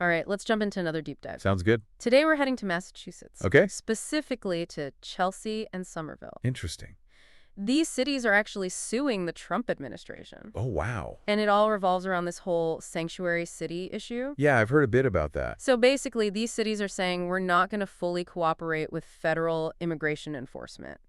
All right, let's jump into another deep dive. Sounds good. Today we're heading to Massachusetts. Okay. Specifically to Chelsea and Somerville. Interesting. These cities are actually suing the Trump administration. Oh, wow. And it all revolves around this whole sanctuary city issue. Yeah, I've heard a bit about that. So basically, these cities are saying we're not going to fully cooperate with federal immigration enforcement.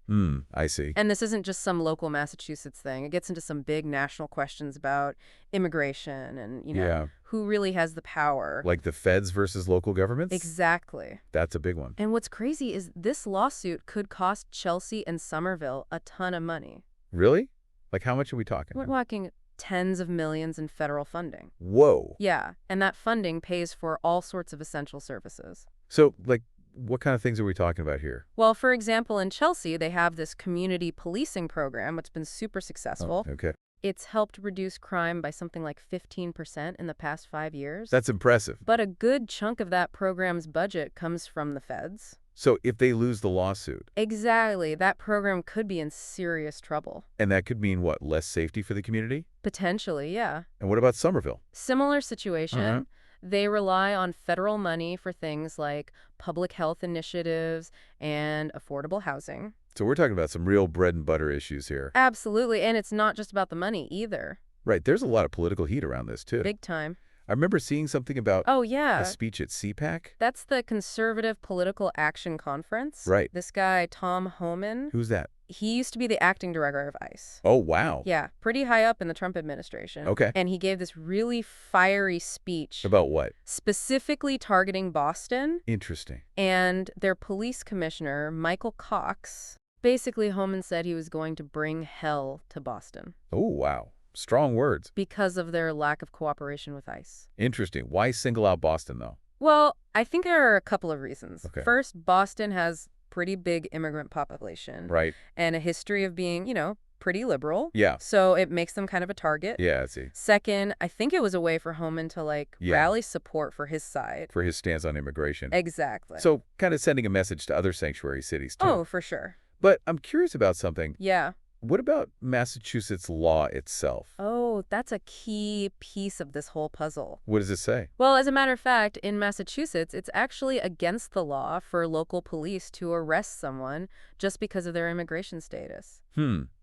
I see. And this isn't just some local Massachusetts thing. It gets into some big national questions about immigration and, Yeah. who really has the power. Like the feds versus local governments? Exactly. That's a big one. And what's crazy is this lawsuit could cost Chelsea and Somerville a ton of money. Really? Like how much are we talking? We're talking tens of millions in federal funding. Whoa. Yeah, and that funding pays for all sorts of essential services. So, like, what kind of things are we talking about here? Well, for example, in Chelsea, they have this community policing program, which has been super successful. Oh, okay. It's helped reduce crime by something like 15% in the past 5 years. That's impressive. But a good chunk of that program's budget comes from the feds. So if they lose the lawsuit. Exactly. That program could be in serious trouble. And that could mean what? Less safety for the community? Potentially, yeah. And what about Somerville? Similar situation. Uh-huh. They rely on federal money for things like public health initiatives and affordable housing. So we're talking about some real bread and butter issues here. Absolutely, and it's not just about the money either. Right. There's a lot of political heat around this, too. Big time. I remember seeing something about Oh, yeah. a speech at CPAC. That's the Conservative Political Action Conference. Right. This guy, Tom Homan, Who's that? he used to be the acting director of ICE. Oh, wow. Yeah, pretty high up in the Trump administration. Okay. And he gave this really fiery speech About what? specifically targeting Boston Interesting. and their police commissioner, Michael Cox. Basically, Homan said he was going to bring hell to Boston Oh, wow. Strong words. because of their lack of cooperation with ICE. Interesting. Why single out Boston, though? Well, I think there are a couple of reasons. Okay. First, Boston has pretty big immigrant population Right. and a history of being, pretty liberal. Yeah. So it makes them kind of a target. Yeah, I see. Second, I think it was a way for Homan to, Yeah. rally support for his side. For his stance on immigration. Exactly. So kind of sending a message to other sanctuary cities, too. Oh, for sure. But I'm curious about something. Yeah. What about Massachusetts law itself? Oh, that's a key piece of this whole puzzle. What does it say? Well, as a matter of fact, in Massachusetts, it's actually against the law for local police to arrest someone just because of their immigration status.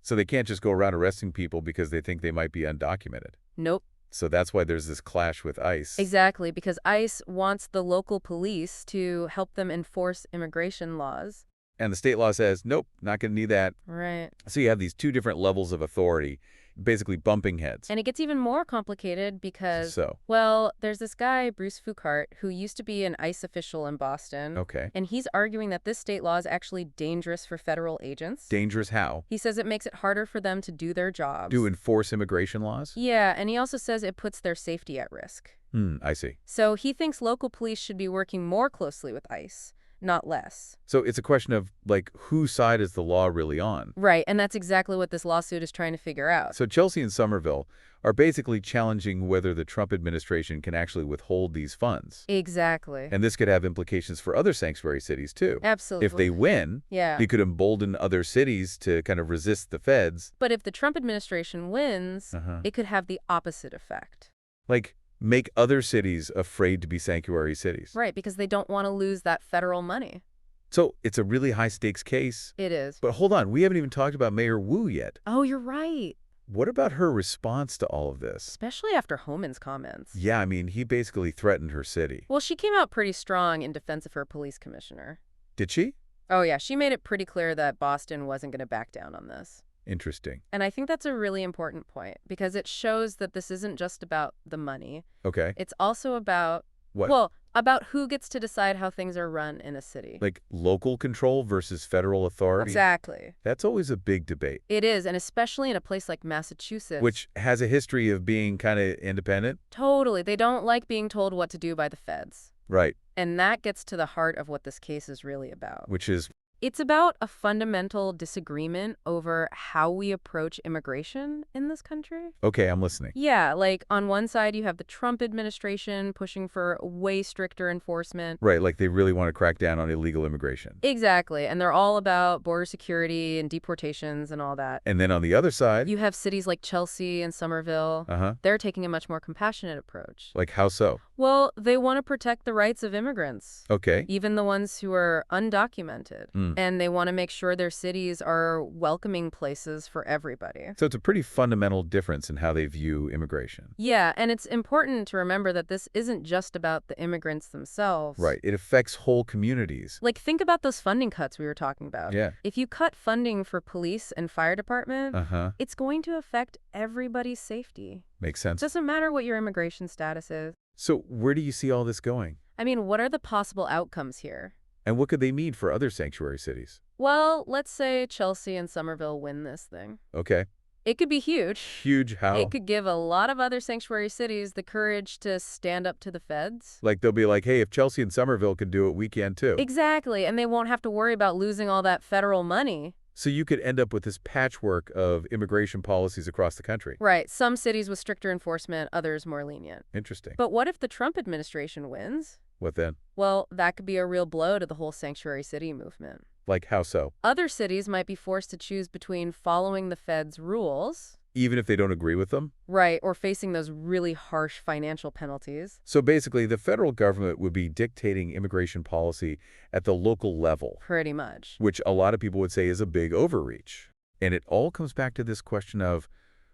So they can't just go around arresting people because they think they might be undocumented. Nope. So that's why there's this clash with ICE. Exactly, because ICE wants the local police to help them enforce immigration laws. And the state law says, nope, not going to need that. Right. So you have these two different levels of authority, basically bumping heads. And it gets even more complicated because, So, well, there's this guy, Bruce Foucart, who used to be an ICE official in Boston. okay. And he's arguing that this state law is actually dangerous for federal agents. Dangerous how? He says it makes it harder for them to do their jobs. Do enforce immigration laws? Yeah, and he also says it puts their safety at risk. I see. So he thinks local police should be working more closely with ICE, not less. So it's a question of, like, whose side is the law really on? Right, and that's exactly what this lawsuit is trying to figure out. So Chelsea and Somerville are basically challenging whether the Trump administration can actually withhold these funds. Exactly. And this could have implications for other sanctuary cities, too. Absolutely. If they win, Yeah. it could embolden other cities to kind of resist the feds. But if the Trump administration wins, it could have the opposite effect. Like, make other cities afraid to be sanctuary cities. Right, because they don't want to lose that federal money. So it's a really high-stakes case. It is. But hold on, we haven't even talked about Mayor Wu yet. Oh, you're right. What about her response to all of this? Especially after Homan's comments. Yeah, I mean, he basically threatened her city. Well, she came out pretty strong in defense of her police commissioner. Did she? Oh, yeah, she made it pretty clear that Boston wasn't going to back down on this. Interesting. And I think that's a really important point because it shows that this isn't just about the money. Okay. It's also about, What? well, about who gets to decide how things are run in a city. Like local control versus federal authority? Exactly. That's always a big debate. It is, and especially in a place like Massachusetts. Which has a history of being kind of independent? Totally. They don't like being told what to do by the feds. Right. And that gets to the heart of what this case is really about. Which is It's about a fundamental disagreement over how we approach immigration in this country. Okay, I'm listening. Yeah, like on one side, you have the Trump administration pushing for way stricter enforcement. Right, like they really want to crack down on illegal immigration. Exactly. And they're all about border security and deportations and all that. And then on the other side, You have cities like Chelsea and Somerville. uh-huh, They're taking a much more compassionate approach. like how so? Well, they want to protect the rights of immigrants, Okay. even the ones who are undocumented. Mm. And they want to make sure their cities are welcoming places for everybody. So it's a pretty fundamental difference in how they view immigration. Yeah, and it's important to remember that this isn't just about the immigrants themselves. Right, it affects whole communities. Like, think about those funding cuts we were talking about. Yeah. If you cut funding for police and fire department, Uh-huh, it's going to affect everybody's safety. makes It sense. doesn't matter what your immigration status is. So where do you see all this going? I mean, what are the possible outcomes here? And what could they mean for other sanctuary cities? Well, let's say Chelsea and Somerville win this thing. Okay. It could be huge. Huge how? It could give a lot of other sanctuary cities the courage to stand up to the feds. Like they'll be like, hey, if Chelsea and Somerville can do it, we can too. Exactly, and they won't have to worry about losing all that federal money. So you could end up with this patchwork of immigration policies across the country. Right, some cities with stricter enforcement, others more lenient. Interesting. But what if the Trump administration wins? What then? Well, that could be a real blow to the whole sanctuary city movement. Like how so? Other cities might be forced to choose between following the feds' rules, Even if they don't agree with them? right, or facing those really harsh financial penalties. So basically, the federal government would be dictating immigration policy at the local level, Pretty much. which a lot of people would say is a big overreach. And it all comes back to this question of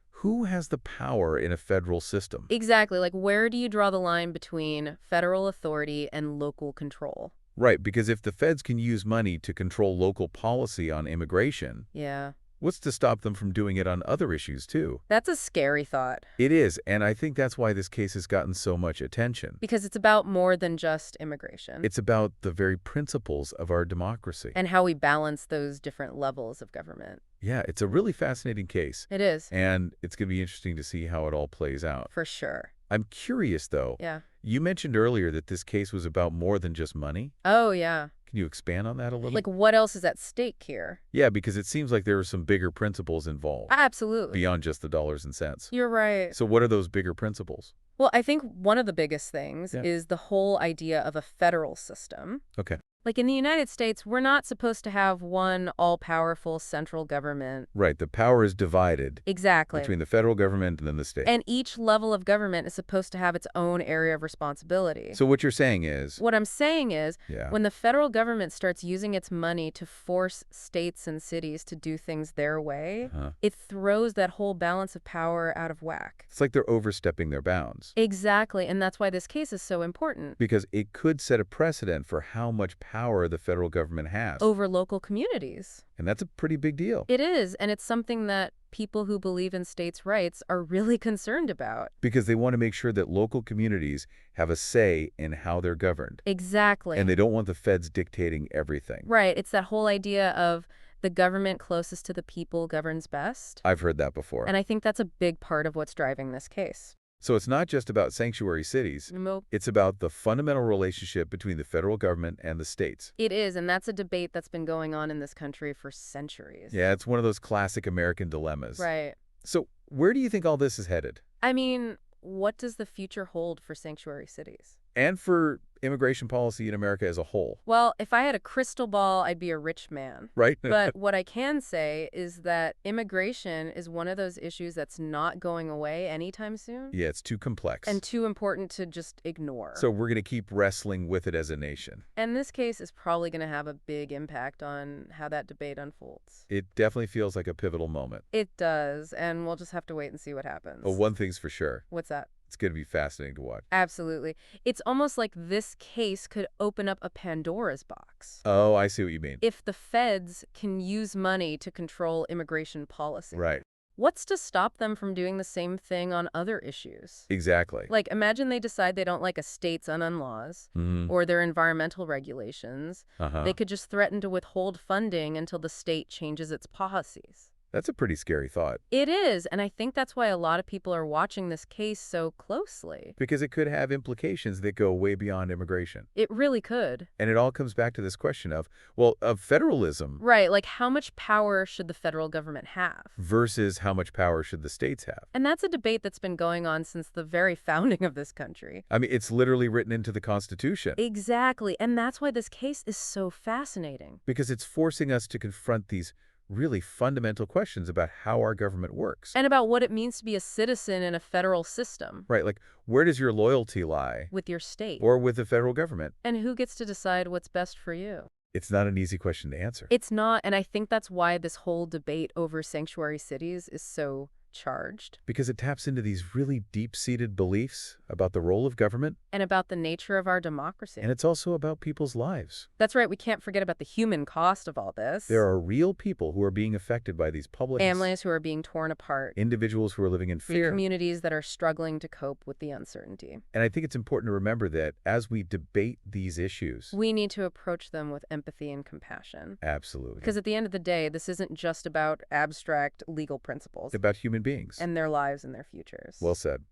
who has the power in a federal system? Exactly, like where do you draw the line between federal authority and local control? Right, because if the feds can use money to control local policy on immigration, Yeah, what's to stop them from doing it on other issues too? that's a scary thought It is, and I think that's why this case has gotten so much attention. because it's about more than just immigration It's about the very principles of our democracy. and how we balance those different levels of government. Yeah, it's a really fascinating case, It is, and it's going to be interesting to see how it all plays out. for sure. I'm curious, though. Yeah. You mentioned earlier that this case was about more than just money. Oh, yeah. Can you expand on that a little? Like, what else is at stake here? Yeah, because it seems like there are some bigger principles involved Absolutely. beyond just the dollars and cents. You're right. So what are those bigger principles? Well, I think one of the biggest things Yeah. is the whole idea of a federal system. Okay. Like in the United States, we're not supposed to have one all-powerful central government. Right, the power is divided Exactly. between the federal government and then the state. And each level of government is supposed to have its own area of responsibility. So what you're saying is, What I'm saying is, yeah, when the federal government starts using its money to force states and cities to do things their way, it throws that whole balance of power out of whack. it's like they're overstepping their bounds. Exactly, and that's why this case is so important. Because it could set a precedent for how much power the federal government has. Over local communities. And that's a pretty big deal. It is, and it's something that people who believe in states' rights are really concerned about. Because they want to make sure that local communities have a say in how they're governed. Exactly. And they don't want the feds dictating everything. Right, it's that whole idea of the government closest to the people governs best. I've heard that before. And I think that's a big part of what's driving this case. So it's not just about sanctuary cities. Nope. It's about the fundamental relationship between the federal government and the states. It is, and that's a debate that's been going on in this country for centuries. Yeah, it's one of those classic American dilemmas. Right. So where do you think all this is headed? I mean, what does the future hold for sanctuary cities? And for immigration policy in America as a whole, Well, if I had a crystal ball, I'd be a rich man. right? But what I can say is that immigration is one of those issues that's not going away anytime soon. Yeah, it's too complex. And too important to just ignore. So we're going to keep wrestling with it as a nation. And this case is probably going to have a big impact on how that debate unfolds. It definitely feels like a pivotal moment. It does, and we'll just have to wait and see what happens. Oh, one thing's for sure. What's that? It's going to be fascinating to watch. Absolutely. It's almost like this case could open up a Pandora's box. Oh, I see what you mean. If the feds can use money to control immigration policy. Right. What's to stop them from doing the same thing on other issues? Exactly. Like, imagine they decide they don't like a state's un laws or their environmental regulations. Uh-huh. They could just threaten to withhold funding until the state changes its policies. That's a pretty scary thought, It is, and I think that's why a lot of people are watching this case so closely. because it could have implications that go way beyond immigration. It really could. And it all comes back to this question of, well, of federalism Right, like how much power should the federal government have? versus how much power should the states have. And that's a debate that's been going on since the very founding of this country. I mean, it's literally written into the Constitution Exactly, and that's why this case is so fascinating. because it's forcing us to confront these really fundamental questions about how our government works. And about what it means to be a citizen in a federal system Right, like where does your loyalty lie? with your state. Or with the federal government? And who gets to decide what's best for you? It's not an easy question to answer. It's not, and I think that's why this whole debate over sanctuary cities is so charged. Because it taps into these really deep-seated beliefs about the role of government, And about the nature of our democracy. and it's also about people's lives. That's right, we can't forget about the human cost of all this. There are real people who are being affected by these public families who are being torn apart. individuals who are living in fear. Communities that are struggling to cope with the uncertainty. And I think it's important to remember that as we debate these issues, We need to approach them with empathy and compassion. absolutely, Because at the end of the day, this isn't just about abstract legal principles it's about human beings. and their lives and their futures. Well said.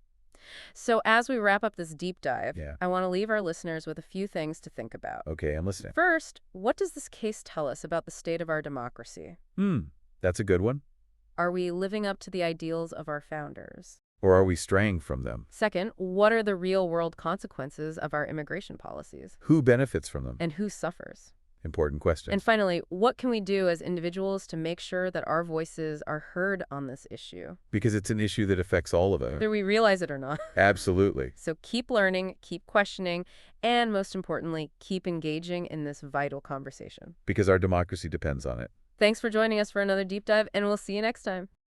So as we wrap up this deep dive, Yeah. I want to leave our listeners with a few things to think about. Okay, I'm listening. First, what does this case tell us about the state of our democracy? That's a good one. Are we living up to the ideals of our founders? Or are we straying from them? Second, what are the real-world consequences of our immigration policies? Who benefits from them? And who suffers? Important question. And finally, what can we do as individuals to make sure that our voices are heard on this issue, Because it's an issue that affects all of us. whether we realize it or not? Absolutely. So keep learning, keep questioning, and most importantly, keep engaging in this vital conversation. Because our democracy depends on it. Thanks for joining us for another deep dive, and we'll see you next time.